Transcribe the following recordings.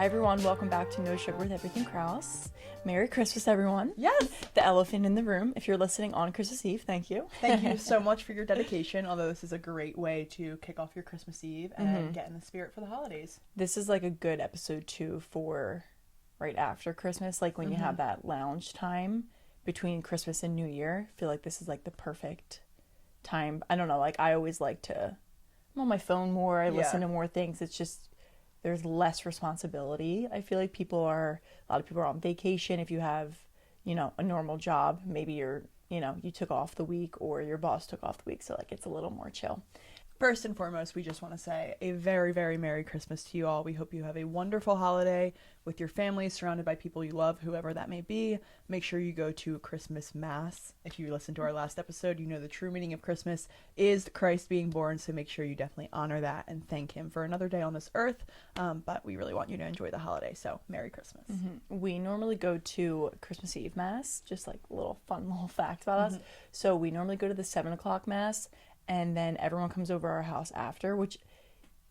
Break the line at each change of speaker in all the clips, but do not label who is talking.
Hi everyone, welcome back to No Sugar with Everything Krause. Merry Christmas everyone.
Yes.
The elephant in the room, if you're listening on Christmas Eve, thank you.
Thank you so much for your dedication, although this is a great way to kick off your Christmas Eve and get in the spirit for the holidays.
This is like a good episode too for right after Christmas, like when you have that lounge time between Christmas and New Year. I feel like this is like the perfect time. I don't know, like I always like to, I'm on my phone more, I listen to more things. It's just, there's less responsibility. I feel like a lot of people are on vacation. If you have, a normal job, maybe you took off the week or your boss took off the week. So like it's a little more chill.
First and foremost, we just want to say a very, very Merry Christmas to you all. We hope you have a wonderful holiday with your family, surrounded by people you love, whoever that may be. Make sure you go to Christmas Mass. If you listened to our last episode, you know the true meaning of Christmas is Christ being born, so make sure you definitely honor that and thank him for another day on this earth. But we really want you to enjoy the holiday, so Merry Christmas.
We normally go to Christmas Eve Mass, just like a little fact about us. So we normally go to the 7 o'clock Mass, and then everyone comes over our house after, which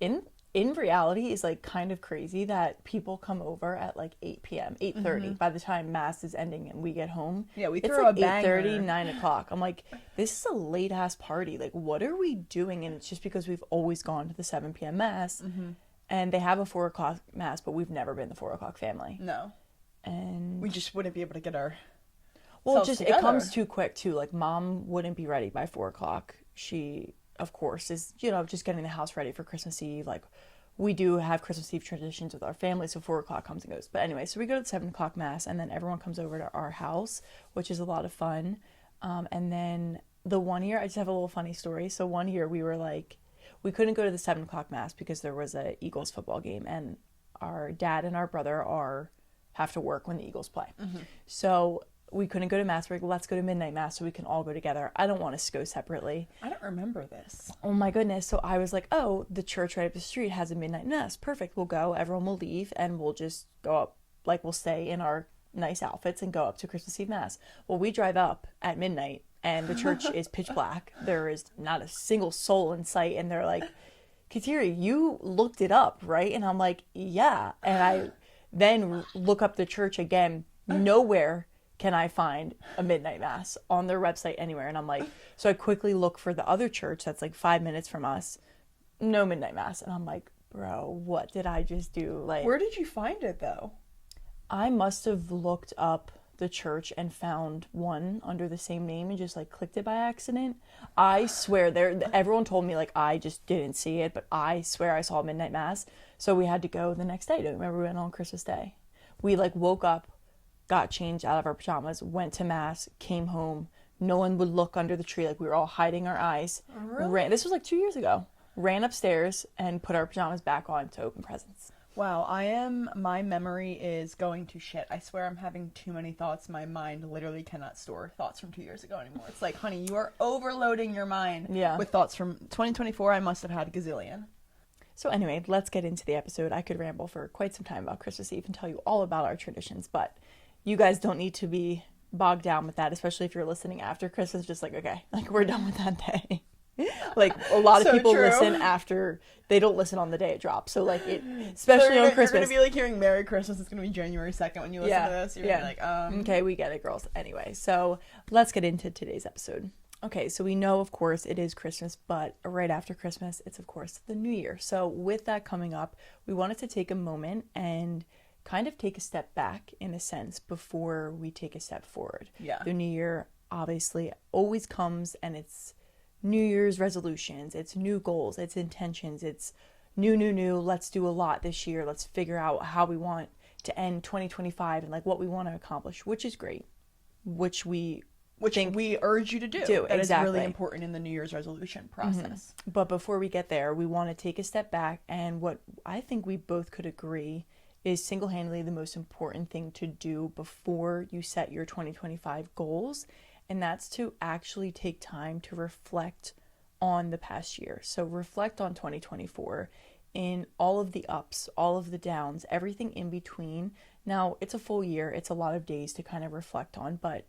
in reality is like kind of crazy that people come over at like 8 p.m., 8:30 by the time Mass is ending and we get home.
Yeah, we
it's
throw
like
a banger.
8:30, 9 o'clock. I'm like, this is a late ass party. Like, what are we doing? And it's just because we've always gone to the 7 p.m. Mass and they have a 4 o'clock Mass, but we've never been the 4 o'clock family.
No.
And
We just wouldn't be able to get our
it comes too quick too. Like mom wouldn't be ready by 4 o'clock. She, of course, is, just getting the house ready for Christmas Eve. Like, we do have Christmas Eve traditions with our family, so 4 o'clock comes and goes. But anyway, so we go to the 7 o'clock Mass, and then everyone comes over to our house, which is a lot of fun. And then the one year, I just have a little funny story. So one year we were like, we couldn't go to the 7 o'clock Mass because there was a Eagles football game, and our dad and our brother have to work when the Eagles play. So we couldn't go to Mass. We're like, let's go to midnight Mass so we can all go together. I don't want us to go separately.
I don't remember this.
Oh my goodness. So I was like, oh, the church right up the street has a midnight Mass. Perfect. We'll go. Everyone will leave and we'll just go up. Like, we'll stay in our nice outfits and go up to Christmas Eve Mass. Well, we drive up at midnight and the church is pitch black. There is not a single soul in sight. And they're like, Kateri, you looked it up, right? And I'm like, yeah. And I then look up the church again. Nowhere can I find a midnight Mass on their website anywhere? And I'm like, so I quickly look for the other church that's like 5 minutes from us. No midnight Mass. And I'm like, bro, what did I just do? Like,
Where did you find it though?
I must have looked up the church and found one under the same name and just like clicked it by accident. I swear everyone told me like I just didn't see it, but I swear I saw midnight Mass. So we had to go the next day. Don't remember we went on Christmas Day. We like woke up, got changed out of our pajamas, went to Mass, came home. No one would look under the tree. Like, we were all hiding our eyes.
Really?
This was like 2 years ago. Ran upstairs and put our pajamas back on to open presents.
Wow, my memory is going to shit. I swear I'm having too many thoughts. My mind literally cannot store thoughts from 2 years ago anymore. It's like, honey, you are overloading your mind with thoughts from 2024. I must have had a gazillion.
So anyway, let's get into the episode. I could ramble for quite some time about Christmas Eve and tell you all about our traditions, but you guys don't need to be bogged down with that, especially if you're listening after Christmas. Just like, okay, like we're done with that day. Like, a lot of people listen after, they don't listen on the day it drops. So like especially on Christmas.
You're going to be like hearing Merry Christmas. It's going to be January 2nd when you listen to this. You're gonna be like,
Okay, we get it, girls. Anyway, so let's get into today's episode. Okay, so we know, of course, it is Christmas, but right after Christmas, it's, of course, the New Year. So with that coming up, we wanted to take a moment and kind of take a step back, in a sense, before we take a step forward.
Yeah.
The New Year, obviously, always comes, and it's New Year's resolutions, it's new goals, it's intentions, it's new, let's do a lot this year, let's figure out how we want to end 2025 and like what we want to accomplish, which is great, which we
urge you to do. That is really important in the New Year's resolution process.
But before we get there, we want to take a step back, and what I think we both could agree is single-handedly the most important thing to do before you set your 2025 goals, and that's to actually take time to reflect on the past year. So reflect on 2024 in all of the ups, all of the downs, everything in between. Now, it's a full year, it's a lot of days to kind of reflect on, but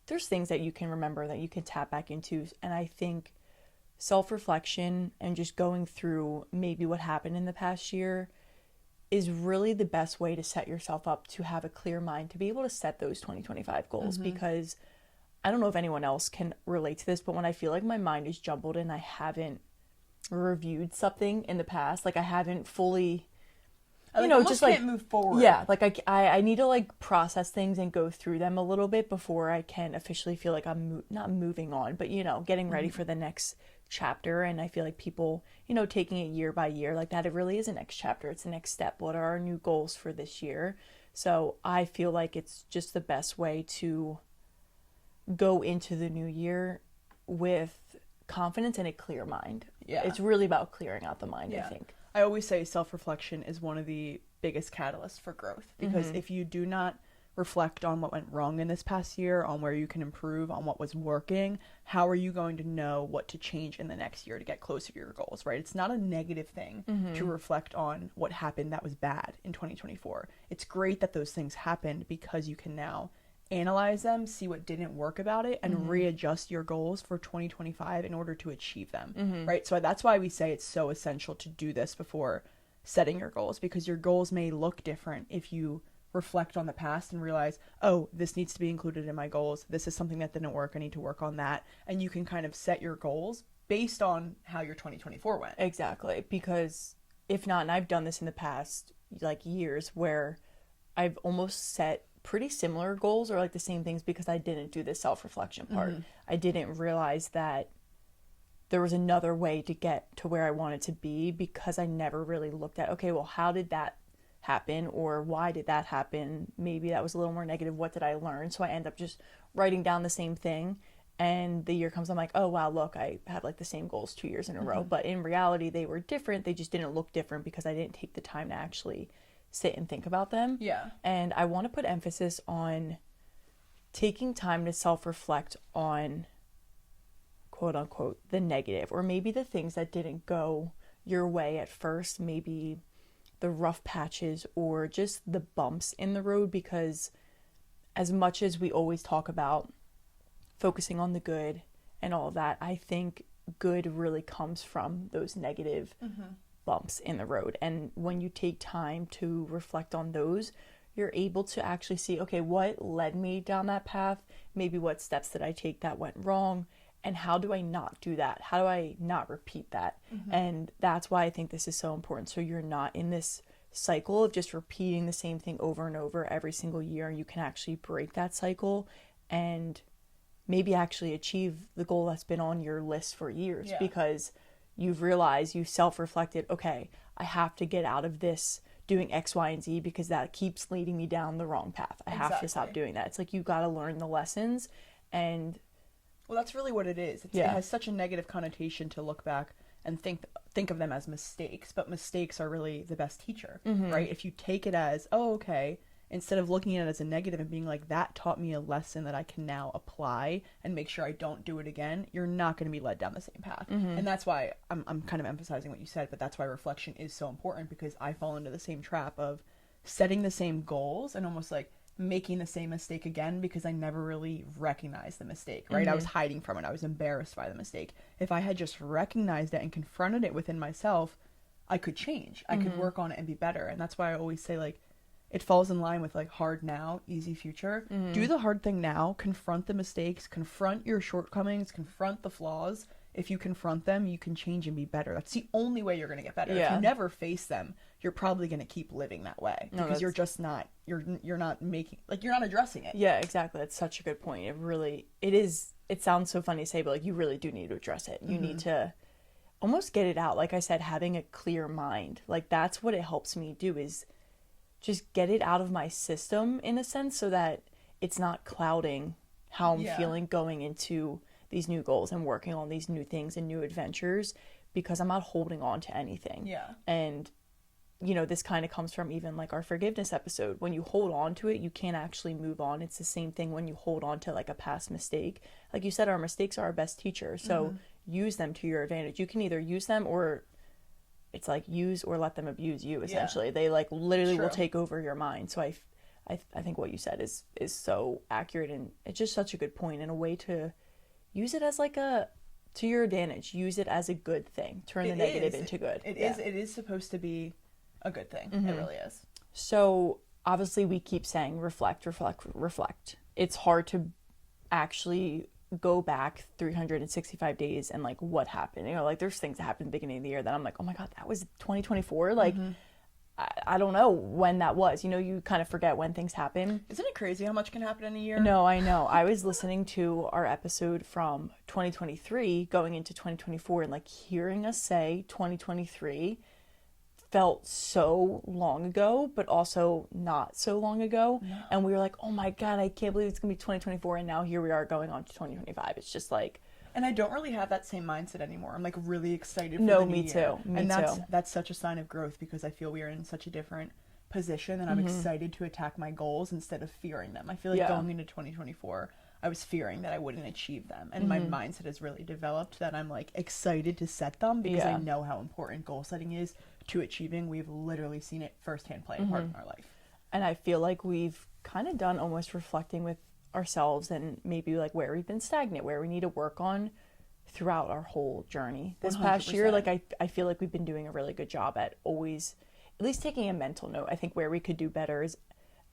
there's things that you can remember that you can tap back into. And I think self-reflection and just going through maybe what happened in the past year is really the best way to set yourself up to have a clear mind to be able to set those 2025 goals. Because I don't know if anyone else can relate to this, but when I feel like my mind is jumbled and I haven't reviewed something in the past, like I haven't fully,
I like, just like can't move forward.
Yeah, like I need to like process things and go through them a little bit before I can officially feel like I'm not moving on, but getting ready for the next chapter. And I feel like people, taking it year by year, like that, it really is a next chapter. It's the next step. What are our new goals for this year? So I feel like it's just the best way to go into the new year with confidence and a clear mind.
Yeah.
It's really about clearing out the mind, I think.
I always say self-reflection is one of the biggest catalysts for growth, because if you do not reflect on what went wrong in this past year, on where you can improve, on what was working, how are you going to know what to change in the next year to get closer to your goals, right? It's not a negative thing to reflect on what happened that was bad in 2024. It's great that those things happened, because you can now analyze them, see what didn't work about it, and readjust your goals for 2025 in order to achieve them, right? So that's why we say it's so essential to do this before setting your goals, because your goals may look different if you reflect on the past and realize, oh, this needs to be included in my goals. This is something that didn't work. I need to work on that. And you can kind of set your goals based on how your 2024 went.
Exactly. Because if not, and I've done this in the past, like years, where I've almost set pretty similar goals or like the same things because I didn't do the self-reflection part. I didn't realize that there was another way to get to where I wanted to be, because I never really looked at, okay, well, how did that happen, or why did that happen? Maybe that was a little more negative. What did I learn? So I end up just writing down the same thing, and the year comes, I'm like, oh wow, look, I had like the same goals 2 years in a row. But in reality, they were different. They just didn't look different because I didn't take the time to actually sit and think about them.
Yeah.
And I want to put emphasis on taking time to self-reflect on, quote unquote, the negative, or maybe the things that didn't go your way at first, maybe the rough patches or just the bumps in the road. Because as much as we always talk about focusing on the good and all of that, I think good really comes from those negative bumps in the road. And when you take time to reflect on those, you're able to actually see, okay, what led me down that path? Maybe what steps did I take that went wrong? And how do I not do that? How do I not repeat that? And that's why I think this is so important. So you're not in this cycle of just repeating the same thing over and over every single year. You can actually break that cycle and maybe actually achieve the goal that's been on your list for years, because you've realized, you self-reflected, okay, I have to get out of this doing X, Y, and Z because that keeps leading me down the wrong path. I have to stop doing that. It's like you got to learn the lessons. And
well, that's really what it is. It has such a negative connotation to look back and think of them as mistakes, but mistakes are really the best teacher, right? If you take it as, oh, okay, instead of looking at it as a negative and being like, that taught me a lesson that I can now apply and make sure I don't do it again, you're not going to be led down the same path. And that's why I'm kind of emphasizing what you said, but that's why reflection is so important, because I fall into the same trap of setting the same goals and almost like making the same mistake again because I never really recognized the mistake, right? I was hiding from it. I was embarrassed by the mistake. If I had just recognized it and confronted it within myself, I could change. I could work on it and be better. And that's why I always say, like, it falls in line with like hard now, easy future. Do the hard thing now, confront the mistakes, confront your shortcomings, confront the flaws. If you confront them, you can change and be better. That's the only way you're going to get better. If you never face them, you're probably going to keep living that way because you're just not, you're not making, like, you're not addressing it.
Yeah, exactly. That's such a good point. It is, it sounds so funny to say, but like you really do need to address it. You need to almost get it out. Like I said, having a clear mind, like that's what it helps me do, is just get it out of my system in a sense so that it's not clouding how I'm feeling going into these new goals and working on these new things and new adventures, because I'm not holding on to anything.
Yeah.
And, you know, this kind of comes from even like our forgiveness episode. When you hold on to it, you can't actually move on. It's the same thing when you hold on to like a past mistake. Like you said, our mistakes are our best teacher. So use them to your advantage. You can either use them, or it's like use or let them abuse you, essentially. They like literally will take over your mind. So I think what you said is so accurate, and it's just such a good point, and a way to use it as like to your advantage. Use it as a good thing. Turn the negative into good.
It is supposed to be a good thing. It really is.
So obviously we keep saying reflect, reflect, reflect. It's hard to actually go back 365 days and like what happened. You know, like there's things that happened at the beginning of the year that I'm like, oh my God, that was 2024. Like, I don't know when that was. You know, you kind of forget when things happen.
Isn't it crazy how much can happen in a year?
No, I know. I was listening to our episode from 2023 going into 2024 and like hearing us say 2023 felt so long ago, but also not so long ago. No. And we were like, oh my God, I can't believe it's going to be 2024. And now here we are going on to 2025. It's just like...
And I don't really have that same mindset anymore. I'm like really excited for
no,
the new
me
year.
too. Me
and
too.
That's such a sign of growth because I feel we are in such a different position and I'm excited to attack my goals instead of fearing them. I feel like going into 2024, I was fearing that I wouldn't achieve them. And my mindset has really developed that I'm like excited to set them because I know how important goal setting is to achieving. We've literally seen it firsthand play a part in our life.
And I feel like we've kind of done almost reflecting with ourselves and maybe like where we've been stagnant, where we need to work on throughout our whole journey. This 100%. Past year, like I feel like we've been doing a really good job at always at least taking a mental note. I think where we could do better is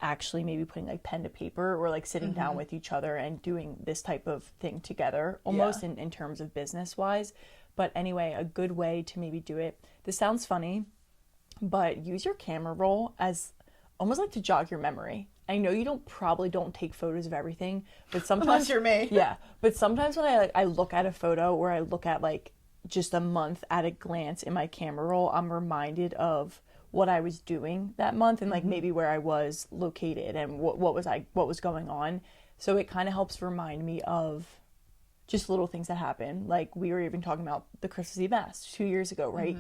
actually maybe putting like pen to paper or like sitting down with each other and doing this type of thing together almost in terms of business wise. But anyway, a good way to maybe do it. This sounds funny, but use your camera roll as almost like to jog your memory. I know you probably don't take photos of everything, but sometimes
unless you're me.
Yeah, but sometimes when I look at a photo or I look at like just a month at a glance in my camera roll, I'm reminded of what I was doing that month and like maybe where I was located and what was going on. So it kind of helps remind me of just little things that happen. Like we were even talking about the Christmas Eve Mass 2 years ago, right?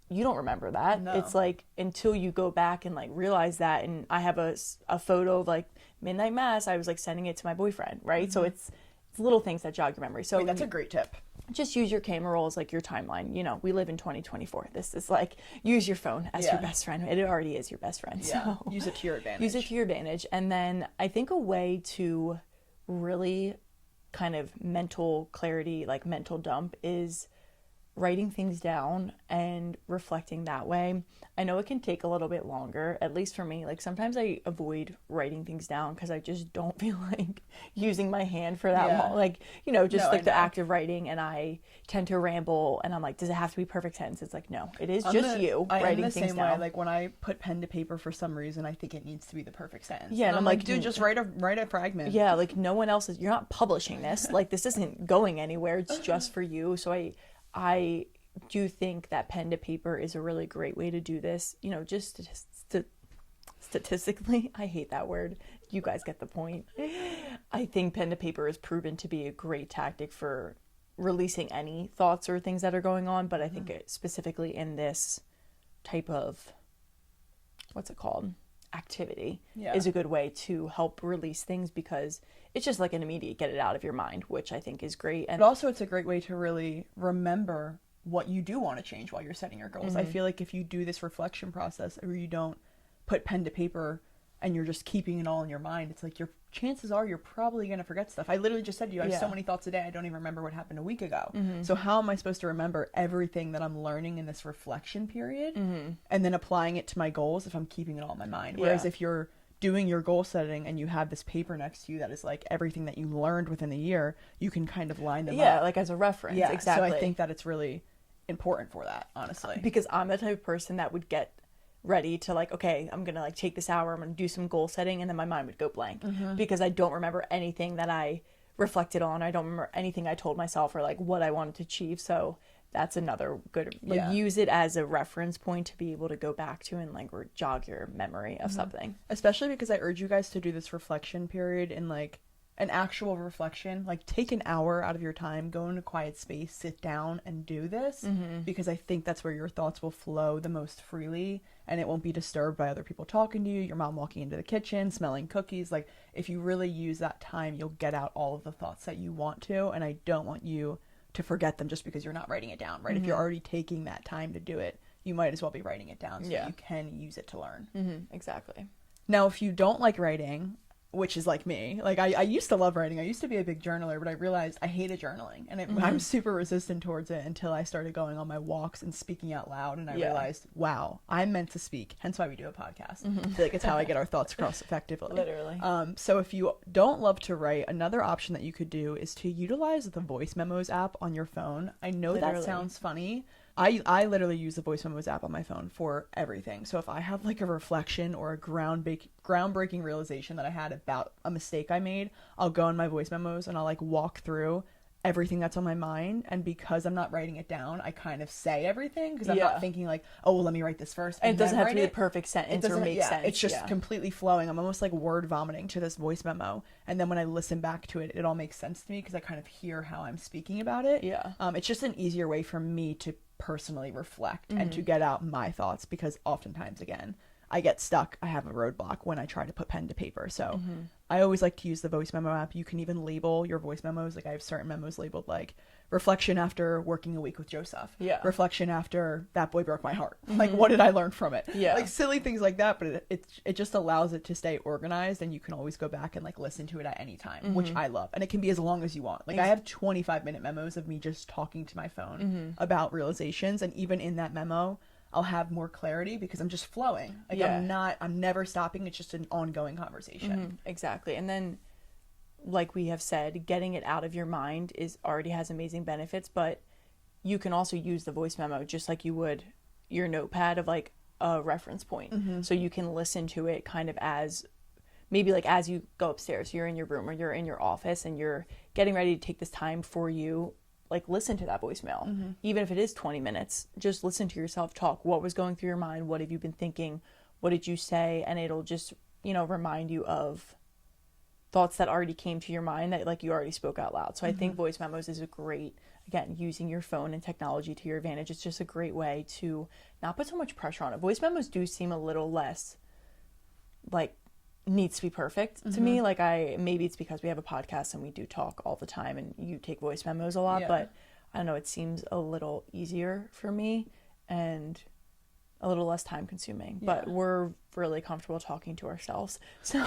You don't remember that.
No.
It's like until you go back and like realize that. And I have a photo of like midnight mass. I was like sending it to my boyfriend, right? So it's little things that jog your memory. So
that's a great tip.
Just use your camera roll as like your timeline. You know, we live in 2024. This is like use your phone as your best friend. It already is your best friend.
Yeah.
So
use it to your advantage.
Use it to your advantage. And then I think a way to really kind of mental clarity, like mental dump, is writing things down and reflecting that way. I know it can take a little bit longer, at least for me. Like sometimes I avoid writing things down because I just don't feel like using my hand for that long. Like, you know, just the act of writing, and I tend to ramble and I'm like, does it have to be perfect tense? It's like, no, it is just you writing things down. I am the same way.
Like when I put pen to paper for some reason, I think it needs to be the perfect sentence.
Yeah,
and I'm like, dude, just write a fragment.
Yeah, like no one else you're not publishing this. Like this isn't going anywhere. It's just for you. So I do think that pen to paper is a really great way to do this. You know, just statistically, I hate that word. You guys get the point. I think pen to paper is proven to be a great tactic for releasing any thoughts or things that are going on. But I think specifically in this type of, what's it called? Activity is a good way to help release things because it's just like an immediate get it out of your mind, which I think is great. And
but also it's a great way to really remember what you do want to change while you're setting your goals. I feel like if you do this reflection process or you don't put pen to paper and you're just keeping it all in your mind, it's like your chances are you're probably going to forget stuff. I literally just said to you, I have so many thoughts a day, I don't even remember what happened a week ago. So how am I supposed to remember everything that I'm learning in this reflection period and then applying it to my goals if I'm keeping it all in my mind? Whereas if you're doing your goal setting and you have this paper next to you that is like everything that you learned within the year, you can kind of line them up.
Yeah, like as a reference.
Yeah,
exactly.
So I think that it's really important for that, honestly.
Because I'm the type of person that would get ready to like, okay, I'm gonna like take this hour, I'm gonna do some goal setting, and then my mind would go blank because I don't remember anything that I reflected on. I don't remember anything I told myself or like what I wanted to achieve. So that's another good, like use it as a reference point to be able to go back to and like jog your memory of something.
Especially because I urge you guys to do this reflection period in like an actual reflection. Like take an hour out of your time, go in a quiet space, sit down and do this because I think that's where your thoughts will flow the most freely and it won't be disturbed by other people talking to you, your mom walking into the kitchen, smelling cookies. Like if you really use that time, you'll get out all of the thoughts that you want to, and I don't want you to forget them just because you're not writing it down, right? If you're already taking that time to do it, you might as well be writing it down so that you can use it to learn.
Exactly.
Now, if you don't like writing, which is like me. Like I used to love writing. I used to be a big journaler, but I realized I hated journaling, and I'm super resistant towards it until I started going on my walks and speaking out loud, and I realized, wow, I'm meant to speak. Hence why we do a podcast. I feel like it's how I get our thoughts across effectively.
Literally.
So if you don't love to write, another option that you could do is to utilize the voice memos app on your phone. I know that sounds funny. I literally use the voice memos app on my phone for everything. So if I have like a reflection or a groundbreaking realization that I had about a mistake I made, I'll go in my voice memos and I'll like walk through everything that's on my mind. And because I'm not writing it down, I kind of say everything because I'm not thinking like, oh, well, let me write this first.
And it doesn't have to be the perfect sentence or make sense.
It's just completely flowing. I'm almost like word vomiting to this voice memo. And then when I listen back to it, it all makes sense to me because I kind of hear how I'm speaking about it.
Yeah.
It's just an easier way for me to personally reflect and to get out my thoughts, because oftentimes, again, I get stuck. I have a roadblock when I try to put pen to paper. So I always like to use the voice memo app. You can even label your voice memos. Like I have certain memos labeled like reflection after working a week with Joseph.
Yeah.
Reflection after that boy broke my heart. Like what did I learn from it?
Yeah.
Like silly things like that. But it just allows it to stay organized, and you can always go back and like listen to it at any time, which I love. And it can be as long as you want. Like I have 25-minute memos of me just talking to my phone about realizations, and even in that memo, I'll have more clarity because I'm just flowing. Like I'm never stopping. It's just an ongoing conversation.
Exactly. And then, like we have said, getting it out of your mind already has amazing benefits, but you can also use the voice memo just like you would your notepad of like a reference point. So you can listen to it kind of as maybe like as you go upstairs, you're in your room or you're in your office and you're getting ready to take this time for you. Like listen to that voicemail, even if it is 20 minutes, just listen to yourself talk. What was going through your mind? What have you been thinking? What did you say? And it'll just, remind you of thoughts that already came to your mind that like you already spoke out loud. So I think voice memos is a great, again, using your phone and technology to your advantage. It's just a great way to not put so much pressure on it. Voice memos do seem a little less like needs to be perfect to me. Like maybe it's because we have a podcast and we do talk all the time and you take voice memos a lot, but I don't know, it seems a little easier for me and a little less time consuming, but we're really comfortable talking to ourselves. So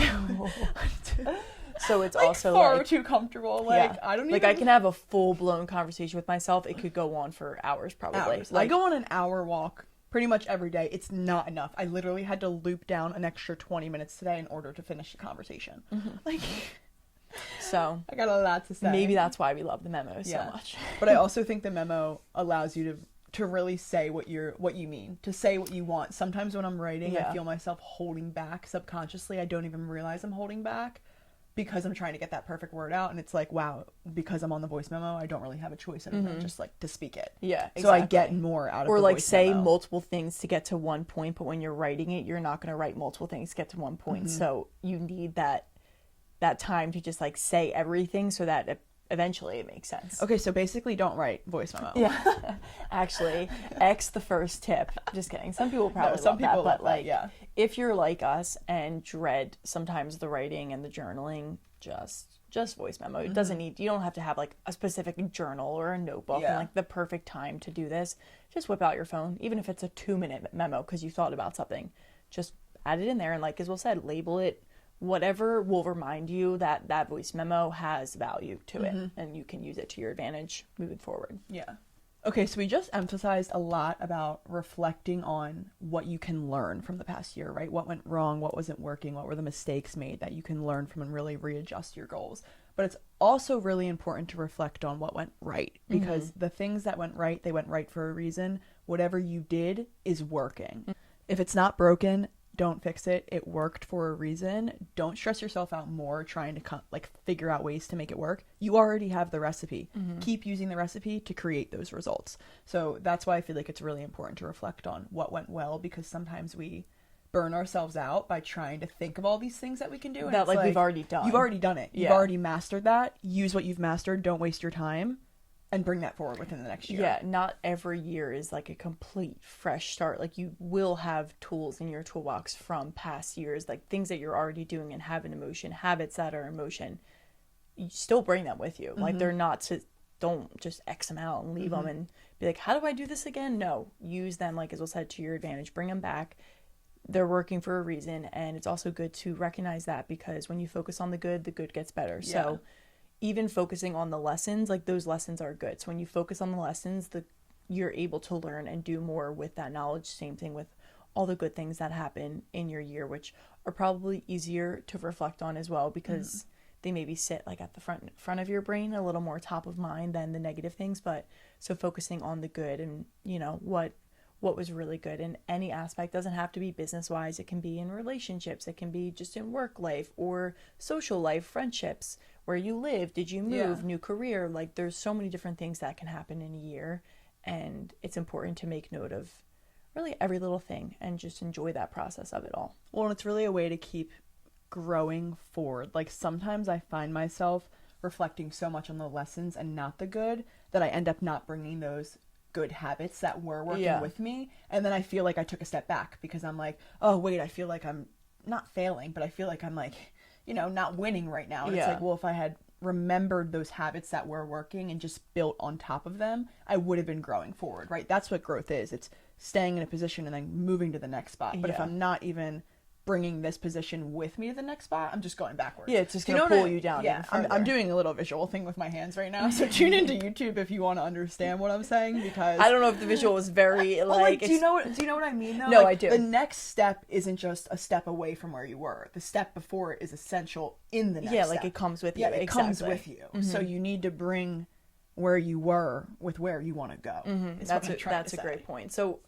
so it's like also
far
like
too comfortable. Like I don't even
like I can have a full blown conversation with myself. It could go on for hours probably.
Like, I go on an hour walk pretty much every day. It's not enough. I literally had to loop down an extra 20 minutes today in order to finish the conversation. Like,
so
I got a lot to say.
Maybe that's why we love the memos so much.
But I also think the memo allows you to really say what you mean, to say what you want. Sometimes when I'm writing, I feel myself holding back subconsciously. I don't even realize I'm holding back because I'm trying to get that perfect word out, and it's like, wow, because I'm on the voice memo, I don't really have a choice other than just like to speak it.
Yeah, exactly.
So I get more out of
or
the
like
voice
say
memo.
multiple things to get to one point, but when you're writing it, you're not going to write multiple things to get to one point. So you need that time to just like say everything so that eventually it makes sense.
Okay, so basically don't write voice memo.
Yeah. Actually, X the first tip. Just kidding. Some people probably love that, but like if you're like us and dread sometimes the writing and the journaling, just voice memo. It doesn't need, you don't have to have like a specific journal or a notebook and like the perfect time to do this. Just whip out your phone, even if it's a 2-minute memo because you thought about something. Just add it in there and like as Will said, label it. Whatever will remind you that voice memo has value to it and you can use it to your advantage moving forward.
Yeah. Okay, so we just emphasized a lot about reflecting on what you can learn from the past year, right? What went wrong, what wasn't working, what were the mistakes made that you can learn from and really readjust your goals. But it's also really important to reflect on what went right because the things that went right, they went right for a reason. Whatever you did is working. If it's not broken, don't fix it. It worked for a reason. Don't stress yourself out more trying to figure out ways to make it work. You already have the recipe. Keep using the recipe to create those results. So that's why I feel like it's really important to reflect on what went well, because sometimes we burn ourselves out by trying to think of all these things that we can do. And
that like we've already done.
You've already done it. You've already mastered that. Use what you've mastered. Don't waste your time. And bring that forward within the next year.
Yeah, not every year is like a complete fresh start. Like you will have tools in your toolbox from past years, like things that you're already doing and have an emotion, habits that are in motion. You still bring them with you. Like they're not to, don't just X them out and leave them and be like, how do I do this again? No, use them, like as Will said, to your advantage. Bring them back. they're working for a reason. And it's also good to recognize that, because when you focus on the good gets better.
Yeah.
So even focusing on the lessons, like those lessons are good. So when you focus on the lessons, you're able to learn and do more with that knowledge. Same thing with all the good things that happen in your year, which are probably easier to reflect on as well, because they maybe sit like at the front of your brain, a little more top of mind than the negative things. But so focusing on the good, and what was really good in any aspect. Doesn't have to be business wise. It can be in relationships, it can be just in work life or social life, friendships, where you live, did you move, new career. Like there's so many different things that can happen in a year, and it's important to make note of really every little thing and just enjoy that process of it all.
Well, and it's really a way to keep growing forward. Like sometimes I find myself reflecting so much on the lessons and not the good, that I end up not bringing those good habits that were working with me. And then I feel like I took a step back, because I'm like, oh wait, I feel like I'm not failing, but I feel like I'm like, not winning right now. And it's like, well, if I had remembered those habits that were working and just built on top of them, I would have been growing forward, right? That's what growth is. It's staying in a position and then moving to the next spot. But if I'm not even bringing this position with me to the next spot, I'm just going backwards.
Yeah, it's just going to pull you down.
Yeah, I'm doing a little visual thing with my hands right now. So tune into YouTube if you want to understand what I'm saying, because
I don't know if the visual was very like.
Do you know what I mean though?
No,
like,
I do.
The next step isn't just a step away from where you were. The step before it is essential in the next step.
Yeah, like it comes with you.
Yeah, it comes with you. So you need to bring where you were with where you want to go.
That's a great point. So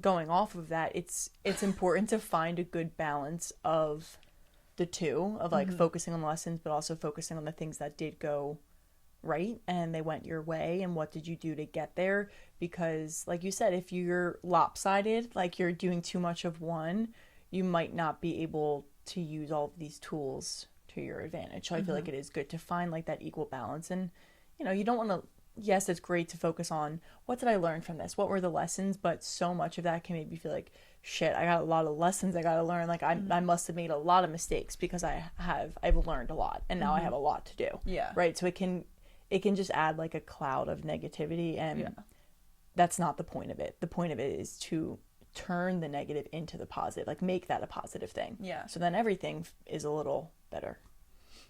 going off of that, it's important to find a good balance of the two, of like focusing on the lessons but also focusing on the things that did go right and they went your way, and what did you do to get there. Because like you said, if you're lopsided, like you're doing too much of one, you might not be able to use all of these tools to your advantage. So I feel like it is good to find like that equal balance. And you don't want to, yes, it's great to focus on what did I learn from this? What were the lessons? But so much of that can make me feel like, shit, I got a lot of lessons I got to learn. Like I must have made a lot of mistakes, because I've learned a lot, and now I have a lot to do.
Yeah.
Right. So it can just add like a cloud of negativity, and that's not the point of it. The point of it is to turn the negative into the positive, like make that a positive thing.
Yeah.
So then everything is a little better.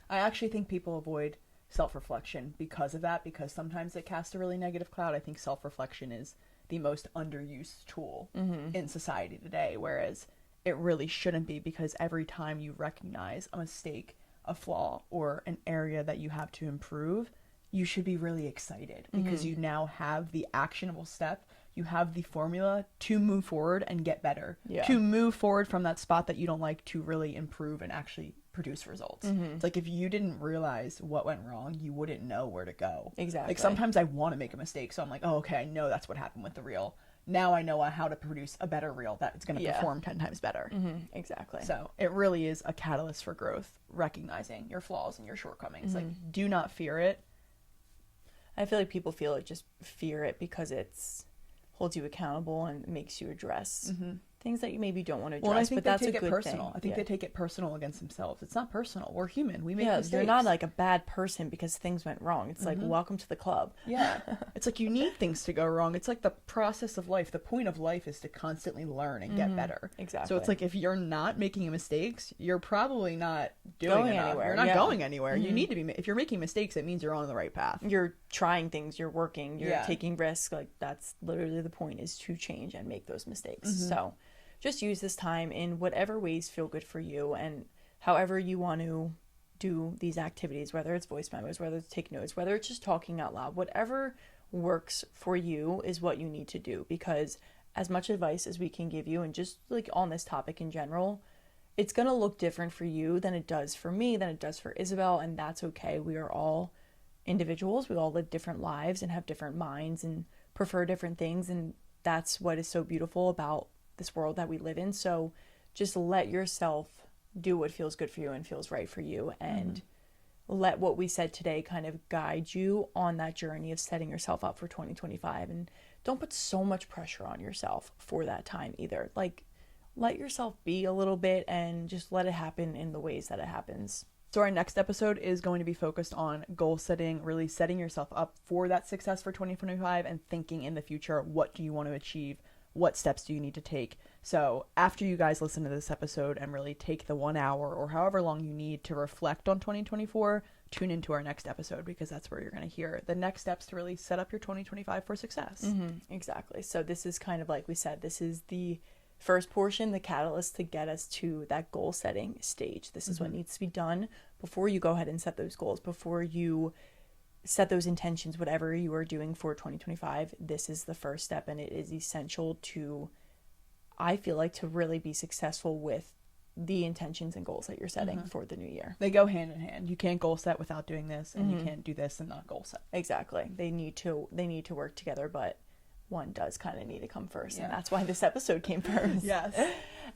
I actually think people avoid self-reflection because of that, because sometimes it casts a really negative cloud. I think self-reflection is the most underused tool in society today, whereas it really shouldn't be, because every time you recognize a mistake, a flaw, or an area that you have to improve, you should be really excited, because you now have the actionable step, you have the formula to move forward and get better, to move forward from that spot that you don't like, to really improve and actually produce results. It's like, if you didn't realize what went wrong, you wouldn't know where to go.
Exactly.
Like sometimes I want to make a mistake, so I'm like, oh, okay, I know that's what happened with the reel. Now I know how to produce a better reel that's going to perform 10 times better.
Exactly.
So it really is a catalyst for growth, recognizing your flaws and your shortcomings. Like, do not fear it.
I feel like people just fear it because it's holds you accountable and makes you address things that you maybe don't want to address.
Well, I think
but that's
they take
a
it
good
personal.
thing.
I think they take it personal against themselves. It's not personal. We're human. We make mistakes.
You're not like a bad person because things went wrong. It's like, welcome to the club.
Yeah. It's like, you need things to go wrong. It's like the process of life. The point of life is to constantly learn and get better.
Exactly.
So it's like, if you're not making mistakes, you're probably not doing enough.
Anywhere.
You're not going anywhere. You need to be. If you're making mistakes, it means you're on the right path.
You're trying things. You're working. You're taking risks. Like, that's literally the point, is to change and make those mistakes. So just use this time in whatever ways feel good for you, and however you want to do these activities, whether it's voice memos, whether it's take notes, whether it's just talking out loud, whatever works for you is what you need to do. Because as much advice as we can give you, and just like on this topic in general, it's going to look different for you than it does for me, than it does for Isabel, and that's okay. We are all individuals. We all live different lives and have different minds and prefer different things, and that's what is so beautiful about this world that we live in. So just let yourself do what feels good for you and feels right for you, and let what we said today kind of guide you on that journey of setting yourself up for 2025. And don't put so much pressure on yourself for that time either. Like, let yourself be a little bit and just let it happen in the ways that it happens.
So our next episode is going to be focused on goal setting, really setting yourself up for that success for 2025 and thinking in the future, what do you want to achieve? what steps do you need to take? So after you guys listen to this episode and really take the 1 hour or however long you need to reflect on 2024, tune into our next episode, because that's where you're going to hear the next steps to really set up your 2025 for success.
Exactly. So this is kind of like we said, this is the first portion, the catalyst to get us to that goal setting stage. This is what needs to be done before you go ahead and set those goals, before you set those intentions, whatever you are doing for 2025. This is the first step, and it is essential to, I feel like, to really be successful with the intentions and goals that you're setting for the new year.
They go hand in hand. You can't goal set without doing this, and you can't do this and not goal set.
Exactly. They need to work together, but one does kind of need to come first, and that's why this episode came first.
Yes.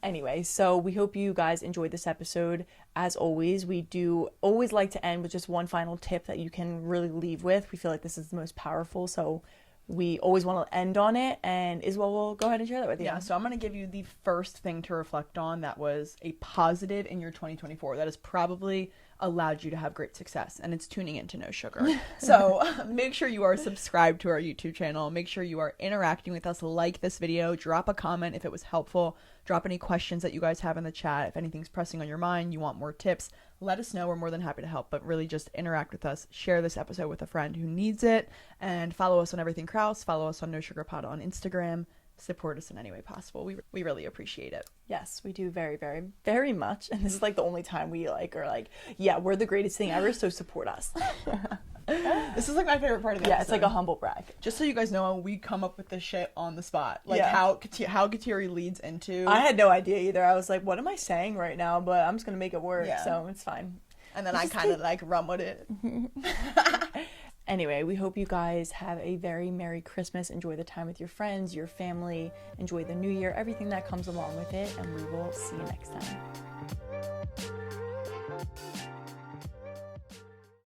Anyway, so we hope you guys enjoyed this episode. As always, we do always like to end with just one final tip that you can really leave with. We feel like this is the most powerful, so we always want to end on it, and Isabel will go ahead and share that with you.
Yeah, so I'm going to give you the first thing to reflect on that was a positive in your 2024 that has probably allowed you to have great success, and it's tuning into No Sugar. So make sure you are subscribed to our YouTube channel. Make sure you are interacting with us. Like this video, drop a comment if it was helpful, drop any questions that you guys have in the chat. If anything's pressing on your mind, you want more tips, let us know. We're more than happy to help, but really just interact with us. Share this episode with a friend who needs it, and follow us on everything Krause. Follow us on No Sugar Pod on Instagram. Support us in any way possible. We really appreciate it.
Yes, we do very, very, very much. And this is like the only time we are like, yeah, we're the greatest thing ever, so support us.
This is like my favorite part of the episode.
Yeah, it's like a humble brag.
Just so you guys know, we come up with this shit on the spot. Like how Kateri leads into...
I had no idea either. I was like, what am I saying right now? But I'm just going to make it work, so it's fine.
And then I kind of like run with it.
Anyway, we hope you guys have a very Merry Christmas. Enjoy the time with your friends, your family. Enjoy the new year, everything that comes along with it. And we will see you next time.